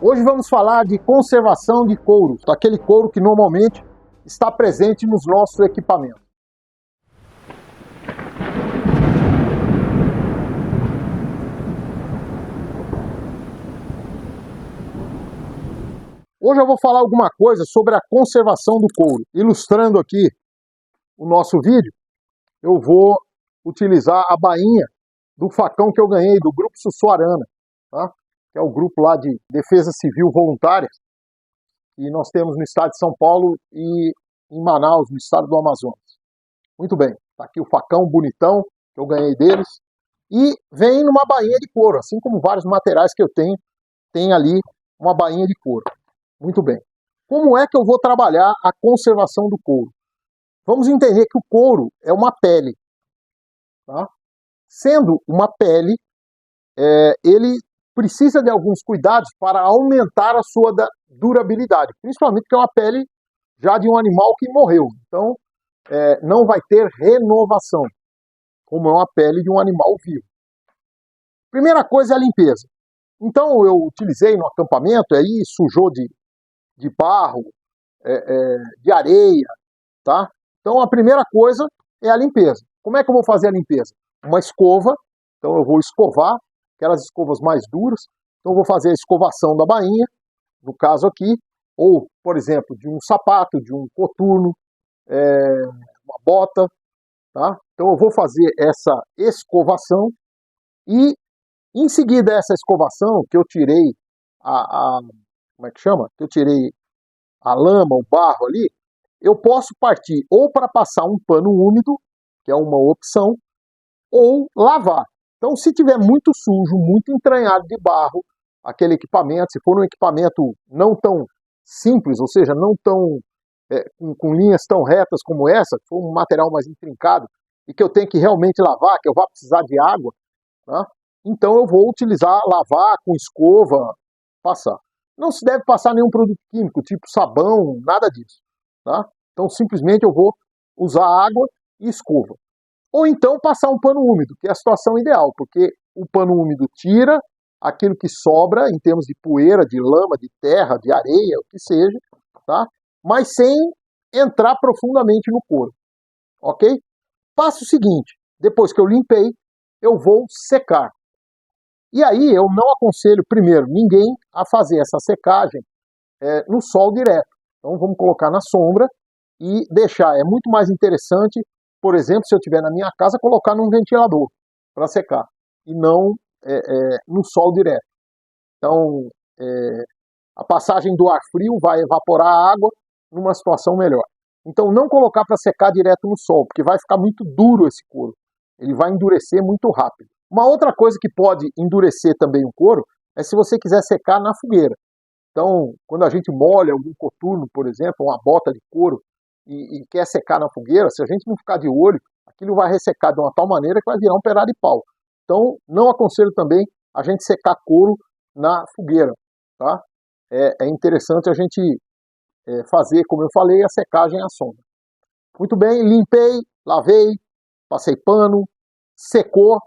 Hoje vamos falar de conservação de couro, aquele couro que normalmente está presente nos nossos equipamentos. Hoje eu vou falar alguma coisa sobre a conservação do couro. Ilustrando aqui o nosso vídeo, eu vou utilizar a bainha do facão que eu ganhei do Grupo Sussuarana, tá? Que é o grupo lá de Defesa Civil Voluntária, que nós temos no estado de São Paulo e em Manaus, no estado do Amazonas. Muito bem, tá aqui o facão bonitão que eu ganhei deles, e vem numa bainha de couro, assim como vários materiais que eu tenho, tem ali uma bainha de couro. Muito bem. Como é que eu vou trabalhar a conservação do couro? Vamos entender que o couro é uma pele, tá? Sendo uma pele, ele precisa de alguns cuidados para aumentar a sua durabilidade, principalmente porque é uma pele já de um animal que morreu, então não vai ter renovação, como é uma pele de um animal vivo. Primeira coisa é a limpeza. Então eu utilizei no acampamento, aí sujou de barro, de areia, tá? Então a primeira coisa é a limpeza. Como é que eu vou fazer a limpeza? Uma escova, então eu vou escovar, aquelas escovas mais duras, então eu vou fazer a escovação da bainha, no caso aqui, ou, por exemplo, de um sapato, de um coturno, uma bota, tá? Então eu vou fazer essa escovação e em seguida essa escovação, que eu tirei como é que chama? Que eu tirei a lama, o barro ali, eu posso partir ou para passar um pano úmido, que é uma opção, ou lavar. Então, se tiver muito sujo, muito entranhado de barro, aquele equipamento, se for um equipamento não tão simples, ou seja, não tão com linhas tão retas como essa, se for um material mais intrincado e que eu tenho que realmente lavar, que eu vá precisar de água, tá? Então eu vou utilizar, lavar com escova, passar. Não se deve passar nenhum produto químico, tipo sabão, nada disso, tá? Então simplesmente eu vou usar água e escova. Ou então passar um pano úmido, que é a situação ideal, porque o pano úmido tira aquilo que sobra em termos de poeira, de lama, de terra, de areia, o que seja, tá? Mas sem entrar profundamente no couro, ok? Passo seguinte, depois que eu limpei, eu vou secar. E aí eu não aconselho, primeiro, ninguém a fazer essa secagem no sol direto. Então vamos colocar na sombra e deixar. É muito mais interessante, por exemplo, se eu estiver na minha casa, colocar num ventilador para secar e não no sol direto. Então a passagem do ar frio vai evaporar a água numa situação melhor. Então não colocar para secar direto no sol, porque vai ficar muito duro esse couro. Ele vai endurecer muito rápido. Uma outra coisa que pode endurecer também o couro é se você quiser secar na fogueira. Então, quando a gente molha algum coturno, por exemplo, uma bota de couro, e quer secar na fogueira, se a gente não ficar de olho, aquilo vai ressecar de uma tal maneira que vai virar um pedaço de pau. Então, não aconselho também a gente secar couro na fogueira, tá? É interessante a gente fazer, como eu falei, a secagem à sombra. Muito bem, limpei, lavei, passei pano, secou,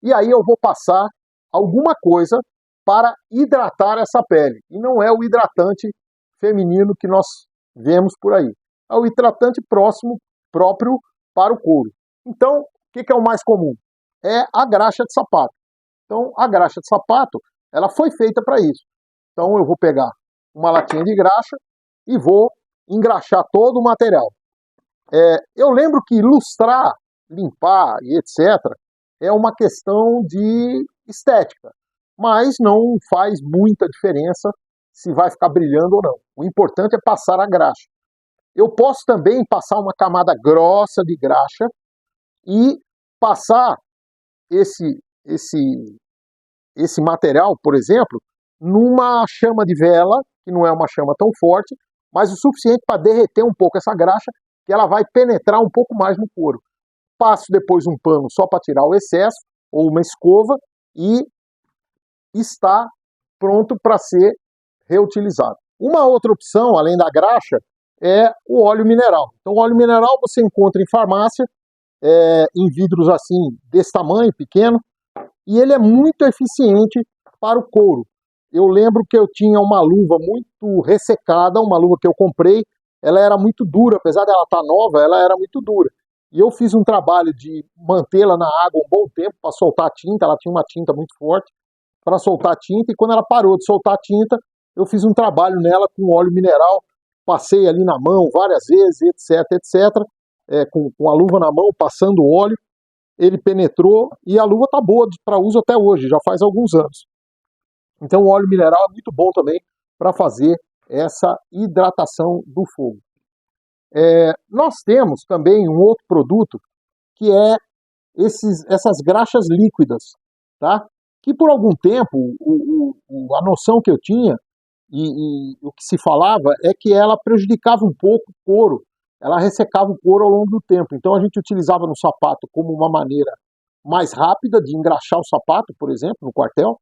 e aí eu vou passar alguma coisa para hidratar essa pele. E não é o hidratante feminino que nós vemos por aí. É o hidratante próprio para o couro. Então, o que é o mais comum? É a graxa de sapato. Então, a graxa de sapato, ela foi feita para isso. Então, eu vou pegar uma latinha de graxa e vou engraxar todo o material. Eu lembro que lustrar, limpar e etc. é uma questão de estética, mas não faz muita diferença se vai ficar brilhando ou não. O importante é passar a graxa. Eu posso também passar uma camada grossa de graxa e passar esse material, por exemplo, numa chama de vela, que não é uma chama tão forte, mas o suficiente para derreter um pouco essa graxa, que ela vai penetrar um pouco mais no couro. Passo depois um pano só para tirar o excesso, ou uma escova, e está pronto para ser reutilizado. Uma outra opção, além da graxa, é o óleo mineral. Então, o óleo mineral você encontra em farmácia, em vidros assim, desse tamanho, pequeno, e ele é muito eficiente para o couro. eu lembro que eu tinha uma luva muito ressecada, uma luva que eu comprei, ela era muito dura, apesar dela estar nova, ela era muito dura. E eu fiz um trabalho de mantê-la na água um bom tempo para soltar a tinta, ela tinha uma tinta muito forte, para soltar a tinta, e quando ela parou de soltar a tinta, eu fiz um trabalho nela com óleo mineral, passei ali na mão várias vezes, etc, com a luva na mão, passando o óleo, ele penetrou e a luva está boa para uso até hoje, já faz alguns anos. Então o óleo mineral é muito bom também para fazer essa hidratação do fogo. Nós temos também um outro produto que é essas graxas líquidas, tá? Que por algum tempo a noção que eu tinha e o que se falava é que ela prejudicava um pouco o couro, ela ressecava o couro ao longo do tempo. Então a gente utilizava no sapato como uma maneira mais rápida de engraxar o sapato, por exemplo, no quartel,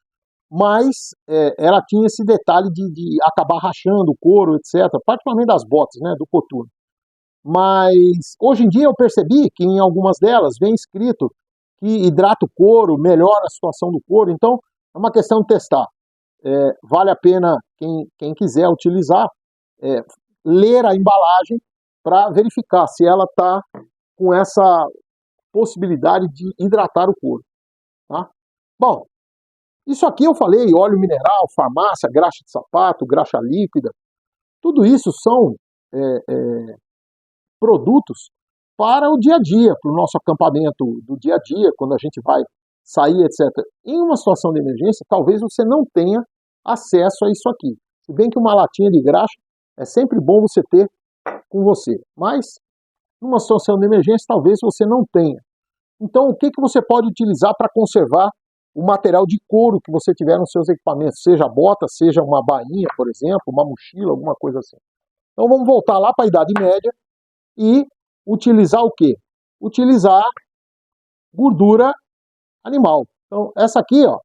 mas ela tinha esse detalhe de acabar rachando o couro, etc., particularmente das botas, né, do coturno. Mas hoje em dia eu percebi que em algumas delas vem escrito que hidrata o couro, melhora a situação do couro, então é uma questão de testar. Vale a pena, quem quiser utilizar, ler a embalagem para verificar se ela está com essa possibilidade de hidratar o couro. Tá? Bom, isso aqui eu falei, óleo mineral, farmácia, graxa de sapato, graxa líquida, tudo isso são produtos para o dia a dia, para o nosso acampamento do dia a dia, quando a gente vai sair, etc. Em uma situação de emergência, talvez você não tenha acesso a isso aqui. Se bem que uma latinha de graxa é sempre bom você ter com você, mas numa situação de emergência talvez você não tenha. Então o que você pode utilizar para conservar o material de couro que você tiver nos seus equipamentos, seja bota, seja uma bainha, por exemplo, uma mochila, alguma coisa assim. Então vamos voltar lá para a Idade Média e utilizar o quê? Utilizar gordura animal. Então essa aqui, ó,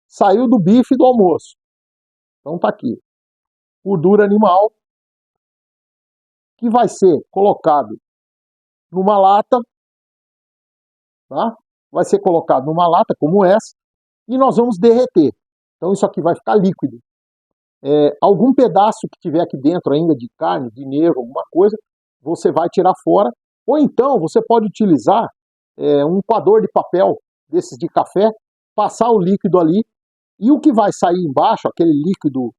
saiu do bife do almoço. Então tá aqui. Gordura animal que vai ser colocado numa lata, tá? Vai ser colocado numa lata como essa e nós vamos derreter. Então isso aqui vai ficar líquido. Algum pedaço que tiver aqui dentro ainda de carne, de nervo, alguma coisa, você vai tirar fora. Ou então você pode utilizar um coador de papel desses de café, passar o líquido ali e o que vai sair embaixo, aquele líquido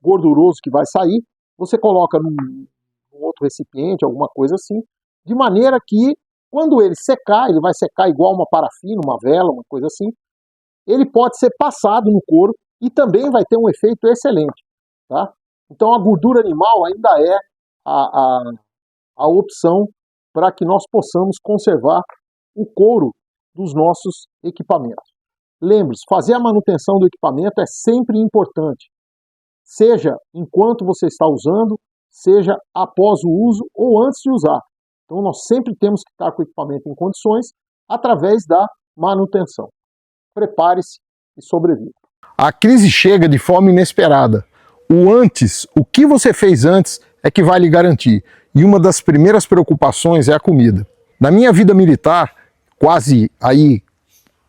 gorduroso que vai sair, você coloca num outro recipiente, alguma coisa assim, de maneira que quando ele secar, ele vai secar igual uma parafina, uma vela, uma coisa assim, ele pode ser passado no couro e também vai ter um efeito excelente. Tá? Então a gordura animal ainda é a opção para que nós possamos conservar o couro dos nossos equipamentos. Lembre-se, fazer a manutenção do equipamento é sempre importante, seja enquanto você está usando, seja após o uso ou antes de usar. Então nós sempre temos que estar com o equipamento em condições através da manutenção. Prepare-se e sobreviva. A crise chega de forma inesperada. O que você fez antes é que vai lhe garantir. E uma das primeiras preocupações é a comida. Na minha vida militar, quase aí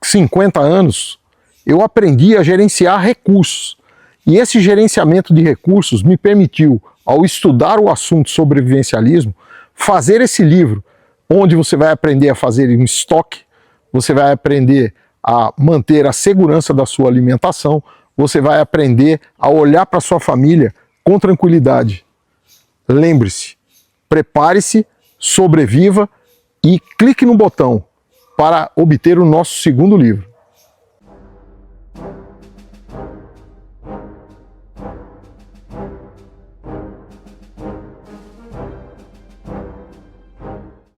50 anos, eu aprendi a gerenciar recursos. E esse gerenciamento de recursos me permitiu, ao estudar o assunto sobrevivencialismo, fazer esse livro, onde você vai aprender a fazer um estoque, você vai aprender a manter a segurança da sua alimentação, você vai aprender a olhar para a sua família com tranquilidade. Lembre-se, prepare-se, sobreviva e clique no botão para obter o nosso segundo livro.